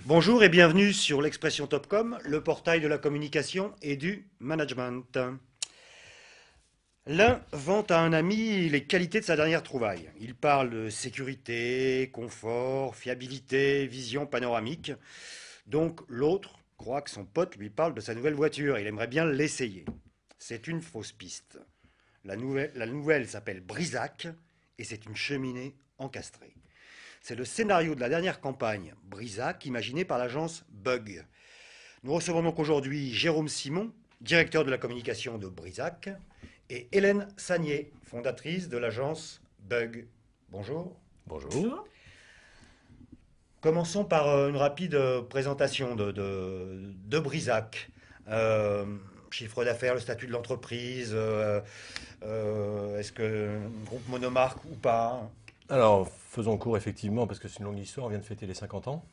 Bonjour et bienvenue sur l'Expression Topcom, le portail de la communication et du management. L'un vante à un ami les qualités de sa dernière trouvaille. Il parle de sécurité, confort, fiabilité, vision panoramique. Donc l'autre croit que son pote lui parle de sa nouvelle voiture et il aimerait bien l'essayer. C'est une fausse piste. La nouvelle s'appelle Brisac et c'est une cheminée encastrée. C'est le scénario de la dernière campagne Brisac imaginé par l'agence Bug. Nous recevons donc aujourd'hui Jérôme Simon, directeur de la communication de Brisac, et Hélène Sagnier, fondatrice de l'agence Bug. Bonjour. Bonjour. Commençons par une rapide présentation de Brisac. Chiffre d'affaires, le statut de l'entreprise, est-ce que groupe monomarque ou pas? Alors, faisons court effectivement, parce que c'est une longue histoire, on vient de fêter les 50 ans,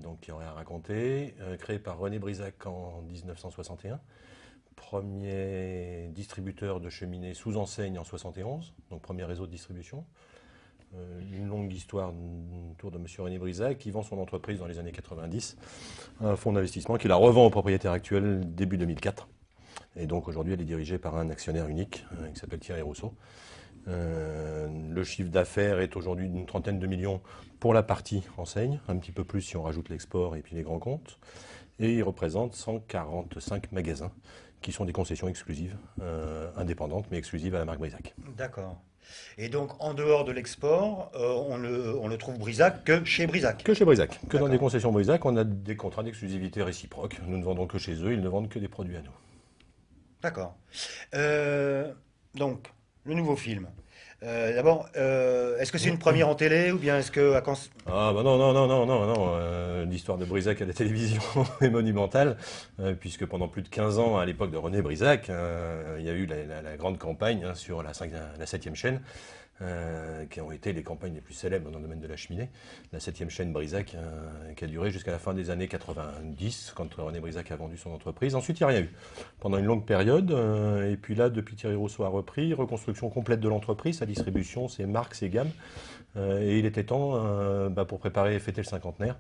donc il y aurait à raconter. Créé par René Brisac en 1961, premier distributeur de cheminées sous enseigne en 71, donc premier réseau de distribution. Une longue histoire autour de M. René Brisac qui vend son entreprise dans les années 90, un fonds d'investissement qui la revend au propriétaire actuel début 2004. Et donc aujourd'hui elle est dirigée par un actionnaire unique qui s'appelle Thierry Rousseau. Le chiffre d'affaires est aujourd'hui d'une trentaine de millions pour la partie enseigne, un petit peu plus si on rajoute l'export et puis les grands comptes. Et il représente 145 magasins qui sont des concessions exclusives, indépendantes mais exclusives à la marque Brisac. D'accord. Et donc, en dehors de l'export, on le trouve Brisac que chez Brisac. Que chez Brisac, que dans des D'accord. concessions Brisac, on a des contrats d'exclusivité réciproque. Nous ne vendons que chez eux, ils ne vendent que des produits à nous. D'accord. Donc, le nouveau film. D'abord, est-ce que c'est une première en télé ou bien est-ce que Ah bah non, non, non, non, non, non. L'histoire de Brisac à la télévision est monumentale, puisque pendant plus de 15 ans, à l'époque de René Brisac, il y a eu la grande campagne sur la 7e chaîne, qui ont été les campagnes les plus célèbres dans le domaine de la cheminée. La 7e chaîne Brisac, qui a duré jusqu'à la fin des années 90, quand René Brisac a vendu son entreprise. Ensuite, il n'y a rien eu pendant une longue période. Et puis là, depuis que Thierry Rousseau a repris, reconstruction complète de l'entreprise, sa distribution, ses marques, ses gammes. Et il était temps, pour préparer et fêter le cinquantenaire,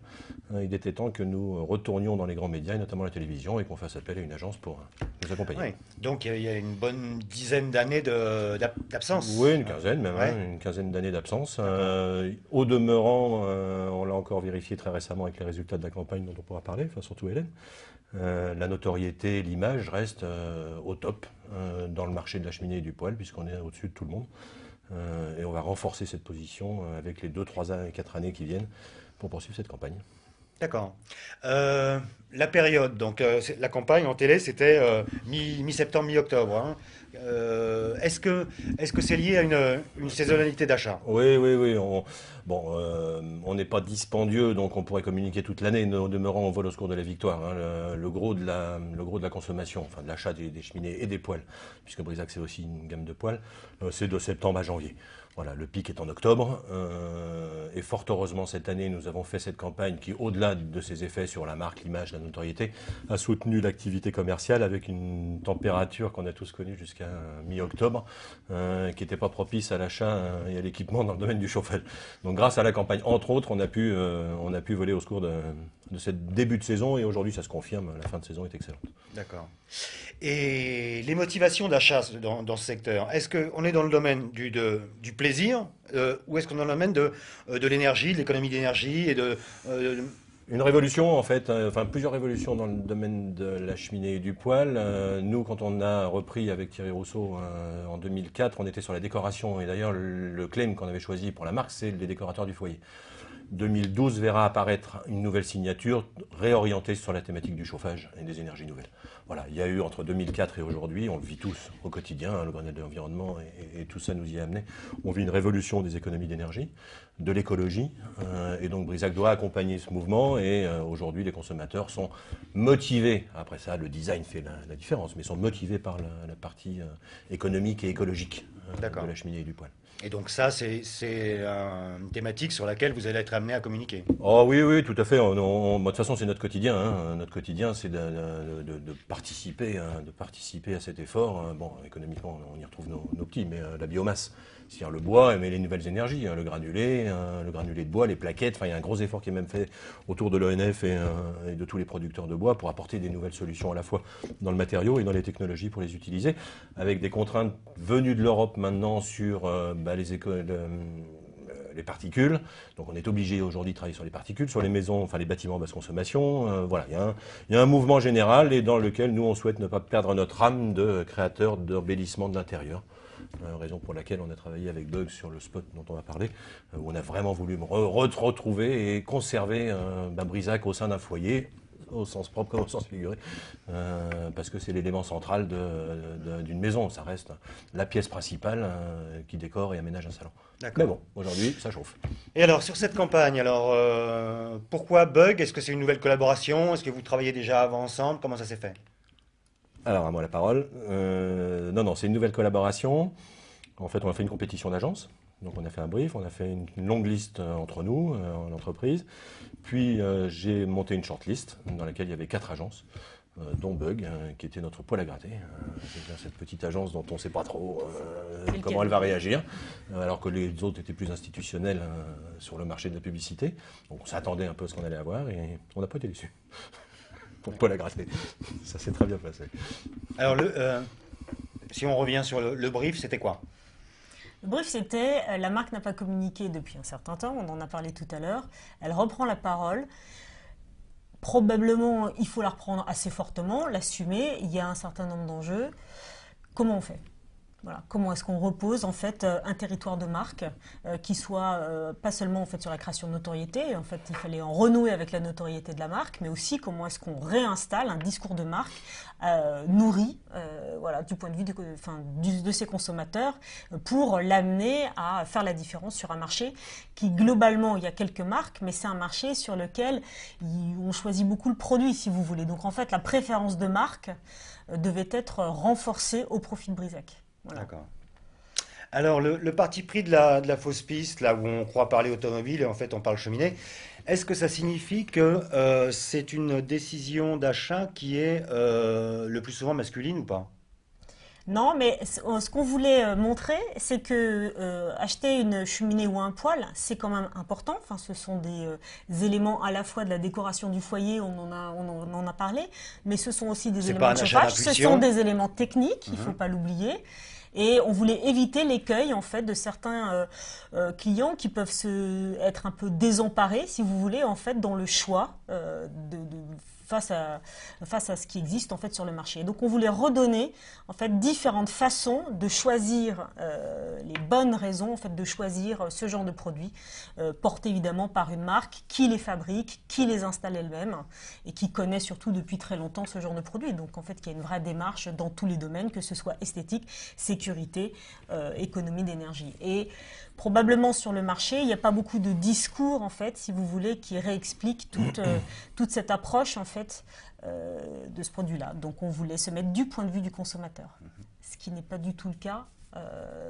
il était temps que nous retournions dans les grands médias, et notamment la télévision, et qu'on fasse appel à une agence pour nous accompagner. Oui. Donc, il y a une bonne dizaine d'années Oui, d'absence. une quinzaine même, Ouais. une quinzaine d'années d'absence. D'accord. Au demeurant, on l'a encore vérifié très récemment avec les résultats de la campagne dont on pourra parler, enfin surtout Hélène. La notoriété, l'image reste au top dans le marché de la cheminée et du poêle, puisqu'on est au-dessus de tout le monde. Et on va renforcer cette position avec les 2, 3 et 4 années qui viennent pour poursuivre cette campagne. D'accord. La période, donc la campagne en télé, c'était mi-septembre, mi-octobre, hein. Est-ce que c'est lié à une saisonnalité d'achat? Oui, oui, oui. On n'est pas dispendieux, donc on pourrait communiquer toute l'année. Au demeurant, on vole au secours de la victoire, hein. Le gros de la consommation, enfin de l'achat des cheminées et des poêles, puisque Brisac c'est aussi une gamme de poêles, c'est de septembre à janvier. Voilà, le pic est en octobre. Et fort heureusement, cette année, nous avons fait cette campagne qui, au-delà de ses effets sur la marque, l'image, la notoriété, a soutenu l'activité commerciale avec une température qu'on a tous connue jusqu'à mi-octobre, qui n'était pas propice à l'achat et à l'équipement dans le domaine du chauffage. Donc grâce à la campagne, entre autres, on a pu voler au secours de ce début de saison, et aujourd'hui ça se confirme, la fin de saison est excellente. D'accord. Et les motivations d'achat dans ce secteur, est-ce qu'on est dans le domaine du plaisir ou est-ce qu'on est dans le domaine de l'énergie, de l'économie d'énergie et euh, Une révolution en fait, enfin plusieurs révolutions dans le domaine de la cheminée et du poêle. Nous, quand on a repris avec Thierry Rousseau en 2004, on était sur la décoration, et d'ailleurs le claim qu'on avait choisi pour la marque, c'est les décorateurs du foyer. 2012 verra apparaître une nouvelle signature réorientée sur la thématique du chauffage et des énergies nouvelles. Voilà, il y a eu entre 2004 et aujourd'hui, on le vit tous au quotidien, hein, le Grenelle de l'environnement et tout ça nous y a amené. On vit une révolution des économies d'énergie, de l'écologie, et donc Brisac doit accompagner ce mouvement, et aujourd'hui les consommateurs sont motivés, après ça le design fait la différence, mais sont motivés par la partie économique et écologique de d'accord. la cheminée et du poêle. Et donc ça, c'est une thématique sur laquelle vous allez être amené à communiquer. Oh oui, oui, tout à fait. De toute façon, c'est notre quotidien. Hein. Notre quotidien, c'est de participer, à cet effort. Bon, économiquement, on y retrouve nos petits, mais la biomasse, c'est-à-dire le bois, mais les nouvelles énergies, le granulé de bois, les plaquettes. Enfin, il y a un gros effort qui est même fait autour de l'ONF et de tous les producteurs de bois pour apporter des nouvelles solutions à la fois dans le matériau et dans les technologies pour les utiliser, avec des contraintes venues de l'Europe maintenant sur les particules. Donc on est obligé aujourd'hui de travailler sur les particules, sur les maisons, enfin les bâtiments basse consommation. Voilà, il y a un mouvement général et dans lequel nous on souhaite ne pas perdre notre âme de créateur d'embellissement de l'intérieur. Raison pour laquelle on a travaillé avec Bug sur le spot dont on va parler, où on a vraiment voulu retrouver et conserver Brisac au sein d'un foyer, au sens propre comme au sens figuré, parce que c'est l'élément central d'une maison. Ça reste la pièce principale qui décore et aménage un salon. Mais bon, aujourd'hui, ça chauffe. Et alors, sur cette campagne, pourquoi Bug? Est-ce que c'est une nouvelle collaboration? Est-ce que vous travaillez déjà avant ensemble? Comment ça s'est fait? Alors, à moi la parole. Non, c'est une nouvelle collaboration. En fait, on a fait une compétition d'agence. Donc, on a fait un brief, on a fait une longue liste entre nous, en entreprise. Puis, j'ai monté une shortlist dans laquelle il y avait 4 agences, dont Bug, qui était notre poil à gratter. C'est cette petite agence dont on ne sait pas trop comment elle va réagir, alors que les autres étaient plus institutionnels sur le marché de la publicité. Donc, on s'attendait un peu à ce qu'on allait avoir et on n'a pas été déçus. Pour poil à gratter. Ça s'est très bien passé. Alors, si on revient sur le brief, c'était quoi? Le brief, c'était la marque n'a pas communiqué depuis un certain temps, on en a parlé tout à l'heure. Elle reprend la parole. Probablement, il faut la reprendre assez fortement, l'assumer. Il y a un certain nombre d'enjeux. Comment on fait? Voilà. Comment est-ce qu'on repose en fait un territoire de marque qui soit pas seulement en fait sur la création de notoriété, en fait il fallait en renouer avec la notoriété de la marque, mais aussi comment est-ce qu'on réinstalle un discours de marque nourri, voilà, du point de vue de ses consommateurs, pour l'amener à faire la différence sur un marché qui globalement il y a quelques marques, mais c'est un marché sur lequel on choisit beaucoup le produit si vous voulez. Donc en fait la préférence de marque devait être renforcée au profit de Brisac. Voilà. D'accord. Alors, le parti pris de la fausse piste, là où on croit parler automobile et en fait on parle cheminée, est-ce que ça signifie que c'est une décision d'achat qui est le plus souvent masculine ou pas? Non, mais ce qu'on voulait montrer, c'est que acheter une cheminée ou un poêle, c'est quand même important. Enfin, ce sont des éléments à la fois de la décoration du foyer, on en a parlé, mais ce sont aussi des éléments de chauffage, ce sont des éléments techniques, il ne faut pas l'oublier. Et on voulait éviter l'écueil en fait de certains clients qui peuvent être un peu désemparés, si vous voulez, en fait, dans le choix face à ce qui existe en fait sur le marché. Et donc on voulait redonner en fait différentes façons de choisir les bonnes raisons en fait de choisir ce genre de produits portés évidemment par une marque qui les fabrique, qui les installe elle-même et qui connaît surtout depuis très longtemps ce genre de produits. Donc en fait il y a une vraie démarche dans tous les domaines, que ce soit esthétique, sécurité, économie d'énergie. Et probablement sur le marché, il n'y a pas beaucoup de discours en fait, si vous voulez, qui réexpliquent toute cette approche en fait de ce produit-là. Donc on voulait se mettre du point de vue du consommateur, ce qui n'est pas du tout le cas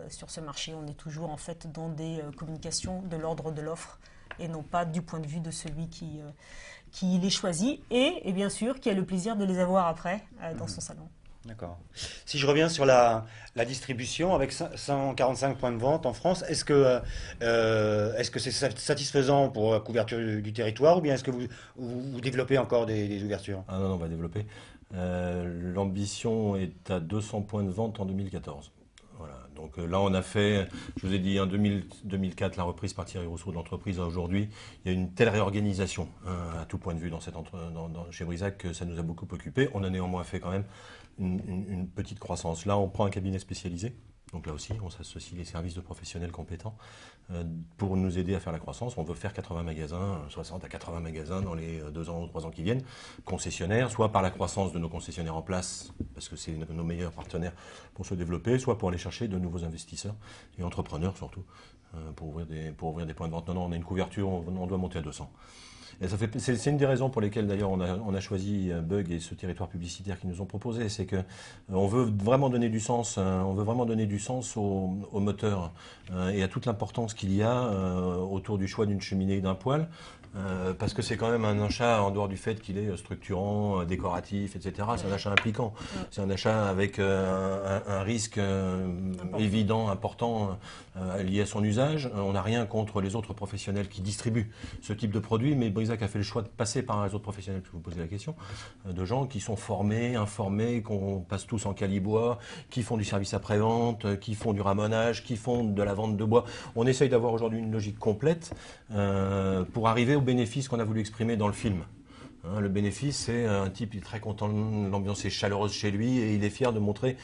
sur ce marché. On est toujours en fait dans des communications de l'ordre de l'offre et non pas du point de vue de celui qui les choisit et bien sûr qui a le plaisir de les avoir après dans son salon. D'accord. Si je reviens sur la distribution, avec 145 points de vente en France, est-ce que c'est satisfaisant pour la couverture du territoire ou bien est-ce que vous développez encore des ouvertures? Ah non, on va développer. L'ambition est à 200 points de vente en 2014. Voilà. Donc là, on a fait, je vous ai dit, en 2004, la reprise par Thierry Rousseau de l'entreprise. Aujourd'hui, il y a une telle réorganisation à tout point de vue chez Brisac que ça nous a beaucoup occupé. On a néanmoins fait quand même une petite croissance. Là, on prend un cabinet spécialisé. Donc là aussi, on s'associe les services de professionnels compétents pour nous aider à faire la croissance. On veut faire 80 magasins, 60 à 80 magasins dans les 2 ans ou 3 ans qui viennent, concessionnaires, soit par la croissance de nos concessionnaires en place, parce que c'est nos meilleurs partenaires pour se développer, soit pour aller chercher de nouveaux investisseurs et entrepreneurs surtout, pour ouvrir des points de vente. Non, on a une couverture, on doit monter à 200. Et c'est une des raisons pour lesquelles d'ailleurs on a choisi Bug et ce territoire publicitaire qu'ils nous ont proposé, c'est que on veut vraiment donner du sens, au moteur et à toute l'importance qu'il y a autour du choix d'une cheminée et d'un poêle. parce que c'est quand même un achat, en dehors du fait qu'il est structurant, décoratif, etc., c'est un achat impliquant. C'est un achat avec un risque évident, important, lié à son usage. On n'a rien contre les autres professionnels qui distribuent ce type de produit, mais Brisac a fait le choix de passer par un réseau de professionnels, je vous posez la question, de gens qui sont formés, informés, qu'on passe tous en calibois, qui font du service après-vente, qui font du ramonage, qui font de la vente de bois. On essaye d'avoir aujourd'hui une logique complète pour arriver au bénéfice qu'on a voulu exprimer dans le film. Le bénéfice, c'est un type, il est très content, l'ambiance est chaleureuse chez lui et il est fier de montrer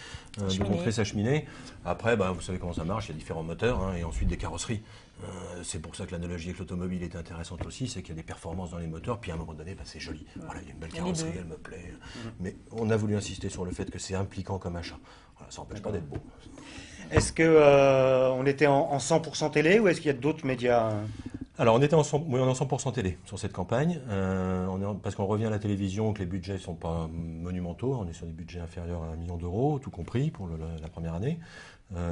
sa cheminée. Après, vous savez comment ça marche, il y a différents moteurs et ensuite des carrosseries. C'est pour ça que l'analogie avec l'automobile est intéressante aussi, c'est qu'il y a des performances dans les moteurs, puis à un moment donné, c'est joli. Voilà, il y a une belle carrosserie, elle me plaît. Mais on a voulu insister sur le fait que c'est impliquant comme achat. Voilà, ça n'empêche pas d'être beau. Est-ce qu'on était en 100% télé ou est-ce qu'il y a d'autres médias? Alors, on est en 100% télé sur cette campagne, parce qu'on revient à la télévision, que les budgets ne sont pas monumentaux, on est sur des budgets inférieurs à 1 million d'euros, tout compris, pour la première année.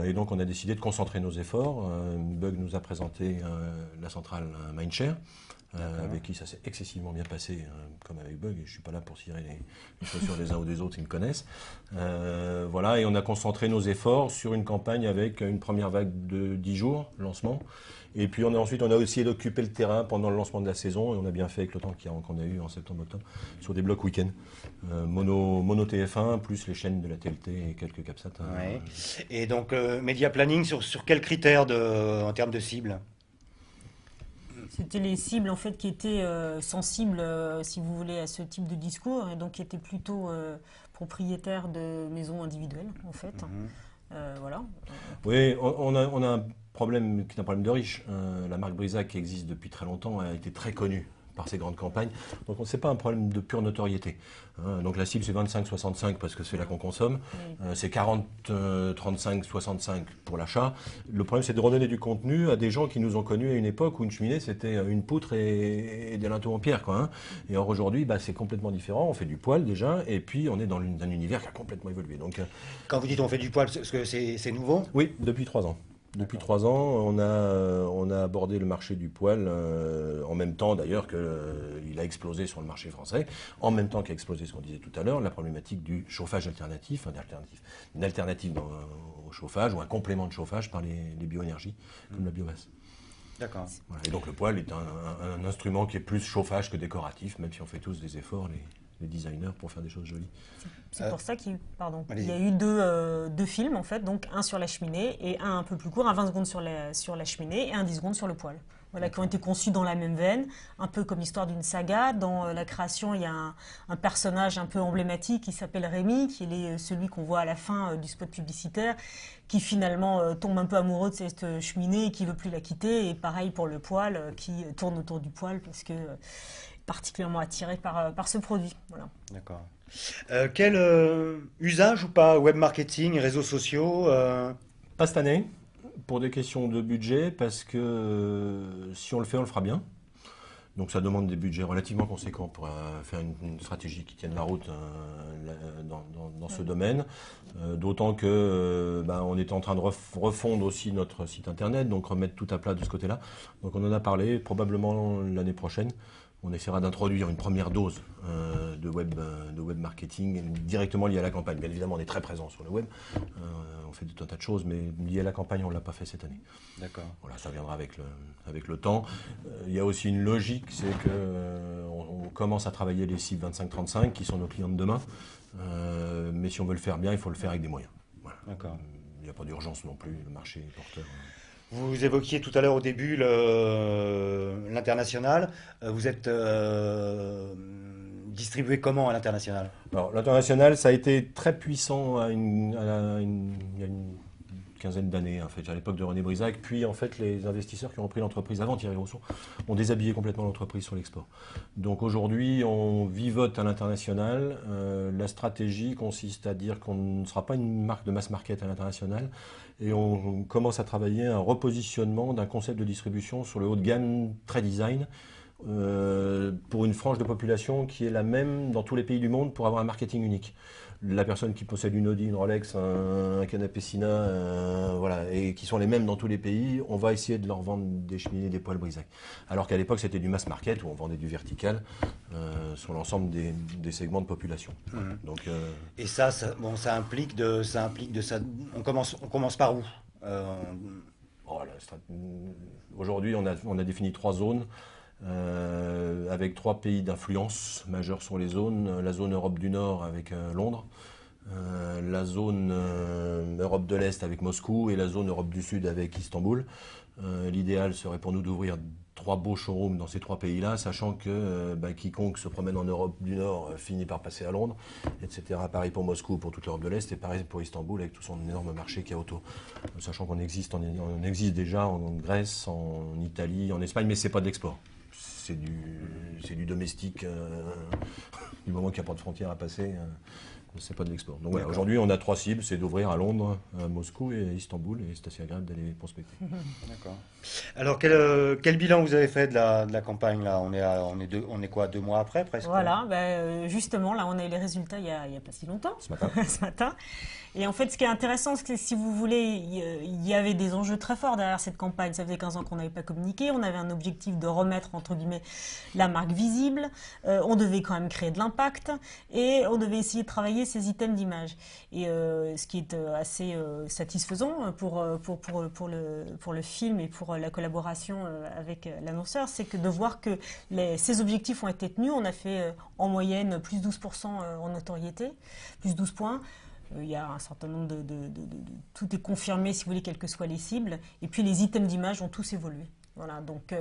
Et donc, on a décidé de concentrer nos efforts. Bug nous a présenté la centrale Mindshare, avec qui ça s'est excessivement bien passé, comme avec Bug, et je ne suis pas là pour cirer les chaussures des uns ou des autres, ils me connaissent. Voilà, et on a concentré nos efforts sur une campagne avec une première vague de 10 jours, lancement. Et puis ensuite, on a essayé d'occuper le terrain pendant le lancement de la saison, et on a bien fait avec le temps qu'on a eu en septembre-octobre, sur des blocs week-end. Mono TF1, plus les chaînes de la TLT et quelques CapSat. Ouais. Et donc, média planning, sur quels critères en termes de cible? C'était les cibles en fait qui étaient sensibles, si vous voulez, à ce type de discours, et donc qui étaient plutôt propriétaires de maisons individuelles, en fait. Voilà. Oui, on a un problème qui est un problème de riche. La marque Brisac, qui existe depuis très longtemps, a été très connue par ces grandes campagnes. Donc, ce n'est pas un problème de pure notoriété. Donc, la cible, c'est 25-65 parce que c'est là qu'on consomme. C'est 40-35-65 pour l'achat. Le problème, c'est de redonner du contenu à des gens qui nous ont connus à une époque où une cheminée, c'était une poutre et des linteaux en pierre. Et or, aujourd'hui, c'est complètement différent. On fait du poêle déjà, et puis on est dans un univers qui a complètement évolué. Donc, quand vous dites on fait du poêle, est-ce que c'est nouveau? Oui, depuis 3 ans. Depuis 3 ans, on a abordé le marché du poêle en même temps d'ailleurs qu'il a explosé sur le marché français, en même temps qu'a explosé ce qu'on disait tout à l'heure, la problématique du chauffage alternatif, une alternative au chauffage ou un complément de chauffage par les bioénergies comme la biomasse. D'accord. Voilà. Et donc le poêle est un instrument qui est plus chauffage que décoratif, même si on fait tous des efforts, les designers, pour faire des choses jolies. C'est pour ça qu'il y a eu deux films en fait, donc un sur la cheminée et un peu plus court, un 20 secondes sur la cheminée et un 10 secondes sur le poêle. Voilà, qui ont été conçus dans la même veine, un peu comme l'histoire d'une saga. Dans la création, il y a un personnage un peu emblématique qui s'appelle Rémi, qui est celui qu'on voit à la fin du spot publicitaire, qui finalement tombe un peu amoureux de cette cheminée et qui ne veut plus la quitter. Et pareil pour le poêle, qui tourne autour du poêle parce que particulièrement attiré par ce produit. Voilà. D'accord. Quel usage ou pas web marketing, réseaux sociaux Pas cette année, pour des questions de budget, parce que si on le fait, on le fera bien. Donc ça demande des budgets relativement conséquents pour faire une stratégie qui tienne la route dans ce domaine. D'autant que on était en train de refondre aussi notre site internet, donc remettre tout à plat de ce côté-là. Donc on en a parlé, probablement l'année prochaine. On essaiera d'introduire une première dose de web marketing directement liée à la campagne. Bien évidemment, on est très présent sur le web. On fait tout un tas de choses, mais lié à la campagne, on ne l'a pas fait cette année. D'accord. Voilà, ça viendra avec le temps. Il y a aussi une logique, c'est qu'on commence à travailler les cibles 25-35 qui sont nos clients de demain. Mais si on veut le faire bien, il faut le faire avec des moyens. Voilà. D'accord. Il n'y a pas d'urgence non plus, le marché est porteur. Vous évoquiez tout à l'heure au début l'international. Vous êtes distribué comment à l'international? Alors, l'international, ça a été très puissant il y a une quinzaine d'années, en fait, à l'époque de René Brisac. Puis, en fait, les investisseurs qui ont repris l'entreprise avant Thierry Rousseau ont déshabillé complètement l'entreprise sur l'export. Donc, aujourd'hui, on vivote à l'international. La stratégie consiste à dire qu'on ne sera pas une marque de mass market à l'international. Et on commence à travailler un repositionnement d'un concept de distribution sur le haut de gamme très design, pour une frange de population qui est la même dans tous les pays du monde pour avoir un marketing unique. La personne qui possède une Audi, une Rolex, un canapé Sina, voilà, et qui sont les mêmes dans tous les pays, on va essayer de leur vendre des cheminées, des poêles Brisac. Alors qu'à l'époque, c'était du mass market où on vendait du vertical sur l'ensemble des segments de population. Donc, Et bon, ça implique ça. On commence par où? voilà, aujourd'hui, on a défini 3 zones. Avec 3 pays d'influence majeurs sur les zones. La zone Europe du Nord avec Londres, la zone Europe de l'Est avec Moscou et la zone Europe du Sud avec Istanbul. L'idéal serait pour nous d'ouvrir 3 beaux showrooms dans ces 3 pays-là, sachant que quiconque se promène en Europe du Nord finit par passer à Londres, etc. Pareil pour Moscou, pour toute l'Europe de l'Est, et pareil pour Istanbul avec tout son énorme marché qu'il y a autour. Sachant qu'on existe déjà en Grèce, en Italie, en Espagne, mais c'est pas de l'export. C'est du domestique, du moment qu'il n'y a pas de frontières à passer, c'est pas de l'export. Donc voilà, aujourd'hui on a 3 cibles, c'est d'ouvrir à Londres, à Moscou et à Istanbul, et c'est assez agréable d'aller prospecter. D'accord. Alors quel bilan vous avez fait de la campagne là? On est quoi, 2 mois après presque? Voilà, justement, là, on a eu les résultats il y a pas si longtemps, Ce matin. ce matin. Et en fait, ce qui est intéressant, c'est que si vous voulez, il y avait des enjeux très forts derrière cette campagne. Ça faisait 15 ans qu'on n'avait pas communiqué. On avait un objectif de remettre, entre guillemets, la marque visible. On devait quand même créer de l'impact. Et on devait essayer de travailler ces items d'image. Et ce qui est assez satisfaisant pour le film et pour la collaboration avec l'annonceur, c'est que de voir que ces objectifs ont été tenus. On a fait en moyenne plus 12% en notoriété, plus 12 points. Il y a un certain nombre tout est confirmé, si vous voulez, quelles que soient les cibles. Et puis les items d'image ont tous évolué. Voilà, donc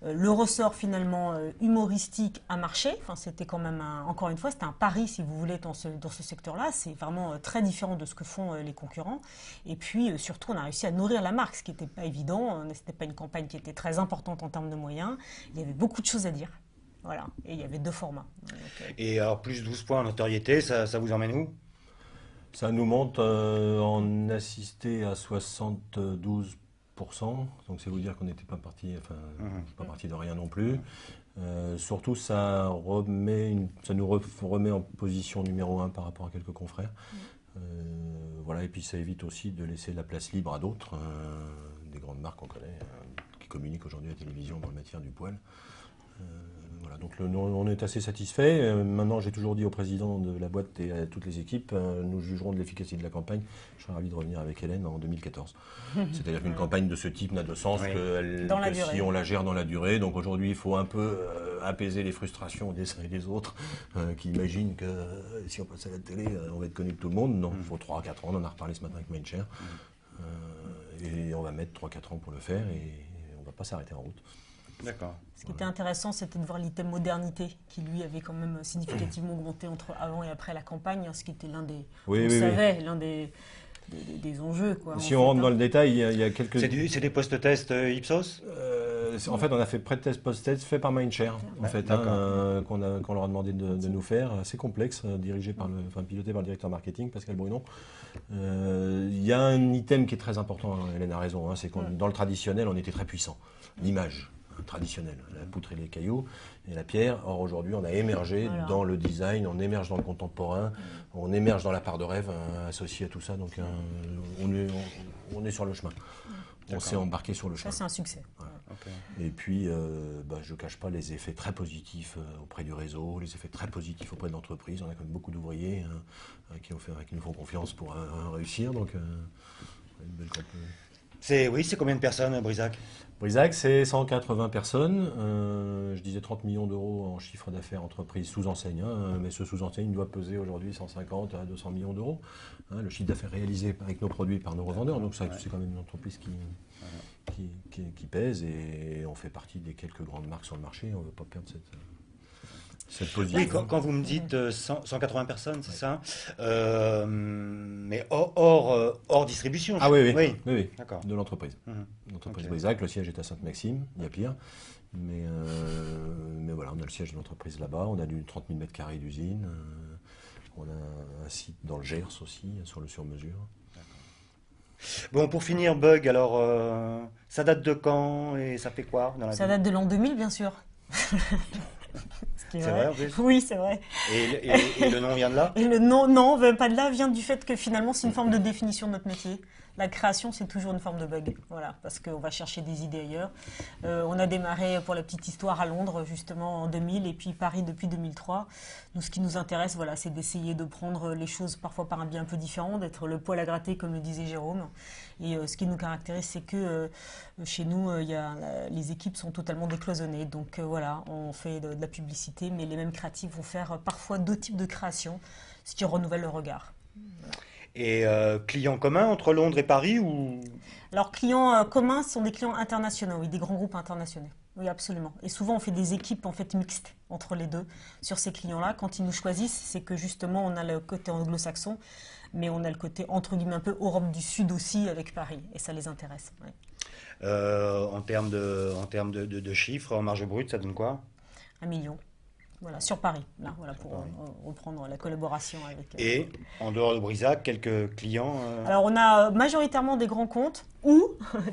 le ressort finalement humoristique a marché. Enfin, c'était quand même encore une fois, c'était un pari, si vous voulez, dans ce secteur-là. C'est vraiment très différent de ce que font les concurrents. Et puis surtout, on a réussi à nourrir la marque, ce qui n'était pas évident. C'était pas une campagne qui était très importante en termes de moyens. Il y avait beaucoup de choses à dire. Voilà, et il y avait 2 formats. Donc, Et alors plus 12 points en notoriété, ça vous emmène où? Ça nous monte en assisté à 72%, donc c'est vous dire qu'on n'était pas parti, pas parti de rien non plus. Surtout, ça nous remet en position numéro 1 par rapport à quelques confrères. Voilà, et puis ça évite aussi de laisser la place libre à d'autres, des grandes marques qu'on connaît, qui communiquent aujourd'hui à la télévision dans la matière du poêle. Voilà, donc on est assez satisfait. Maintenant, j'ai toujours dit au président de la boîte et à toutes les équipes, nous jugerons de l'efficacité de la campagne. Je serais ravi de revenir avec Hélène en 2014. C'est-à-dire qu'une campagne de ce type n'a de sens que si on la gère dans la durée. Donc aujourd'hui, il faut un peu apaiser les frustrations des uns et des autres qui imaginent que si on passe à la télé, on va être connu de tout le monde. Non, il faut 3 à 4 ans. On en a reparlé ce matin avec Mindshare. Et on va mettre 3-4 ans pour le faire et on ne va pas s'arrêter en route. D'accord. Ce qui était intéressant, c'était de voir l'item modernité, qui lui avait quand même significativement augmenté entre avant et après la campagne, ce qui était l'un des, l'un des enjeux. Quoi, si on rentre dans le détail, il y a quelques... C'est des post-tests Ipsos? En fait, on a fait pré-test, post-test, fait par Mindshare, en fait, qu'on leur a demandé de nous faire. Assez complexe, piloté par le directeur marketing, Pascal Brunon. Il y a un item qui est très important, Hélène a raison, c'est que dans le traditionnel, on était très puissant. L'image traditionnelle, la poutre et les cailloux et la pierre. Or aujourd'hui, on a émergé dans le design, on émerge dans le contemporain, on émerge dans la part de rêve associée à tout ça. Donc on est sur le chemin. On s'est embarqué sur le chemin. Ça, c'est un succès. Voilà. Okay. Et puis, je ne cache pas les effets très positifs auprès du réseau, les effets très positifs auprès de l'entreprise. On a quand même beaucoup d'ouvriers qui nous font confiance pour réussir. Donc, une belle campagne. C'est combien de personnes, Brisac? Brisac, c'est 180 personnes. Je disais 30 millions d'euros en chiffre d'affaires entreprise sous enseigne. Mais ce sous enseigne doit peser aujourd'hui 150 à 200 millions d'euros. Le chiffre d'affaires réalisé avec nos produits par nos revendeurs. Donc c'est quand même une entreprise qui pèse et on fait partie des quelques grandes marques sur le marché. On ne veut pas perdre cette position. Oui, quand vous me dites 180 personnes, c'est ça, mais hors distribution. Ah oui. D'accord. De l'entreprise. L'entreprise Brisac, le siège est à Sainte-Maxime, il y a pire. Mais voilà, on a le siège de l'entreprise là-bas, on a du 30 000 m² d'usine, on a un site dans le Gers aussi, sur le sur-mesure. Bon, pour finir, Bug, alors, ça date de quand et ça fait quoi ça date de l'an 2000, bien sûr. Ce qui est C'est vrai en plus? Oui, c'est vrai. Et le nom vient de là? Et le nom, non, pas de là, vient du fait que finalement, c'est une forme de définition de notre métier. La création, c'est toujours une forme de bug, voilà, parce qu'on va chercher des idées ailleurs. On a démarré, pour la petite histoire, à Londres, justement, en 2000, et puis Paris depuis 2003. Nous, ce qui nous intéresse, voilà, c'est d'essayer de prendre les choses parfois par un biais un peu différent, d'être le poil à gratter, comme le disait Jérôme. Et ce qui nous caractérise, c'est que chez nous, les équipes sont totalement décloisonnées. Donc voilà, on fait de la publicité, mais les mêmes créatifs vont faire parfois d'autres types de créations, ce qui renouvelle le regard. Et clients communs entre Londres et Paris ou... Alors, clients communs sont des clients internationaux, oui, des grands groupes internationaux. Oui, absolument. Et souvent, on fait des équipes en fait mixtes entre les deux sur ces clients-là. Quand ils nous choisissent, c'est que justement, on a le côté anglo-saxon, mais on a le côté entre guillemets un peu Europe du Sud aussi avec Paris, et ça les intéresse. Ouais. En termes de chiffres, en marge brute, ça donne quoi? 1 million. Voilà, sur Paris, là, voilà, pour reprendre la collaboration avec. Et en dehors de Brisac, quelques clients Alors, on a majoritairement des grands comptes ou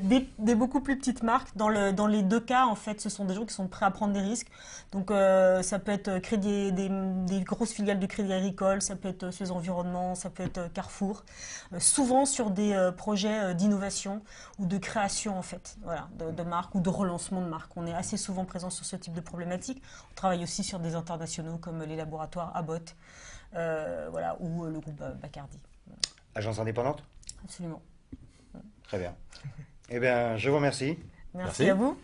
des beaucoup plus petites marques. Dans les deux cas, en fait, ce sont des gens qui sont prêts à prendre des risques. Donc, ça peut être des grosses filiales de Crédit Agricole, ça peut être Suez Environnement, ça peut être Carrefour. Souvent sur des projets d'innovation ou de création, en fait, voilà, de marques ou de relancement de marques. On est assez souvent présent sur ce type de problématique. On travaille aussi sur des internationaux comme les laboratoires Abbott, voilà, ou le groupe Bacardi. Agence indépendante? Absolument. Très bien. Eh bien, je vous remercie. Merci Merci. à vous.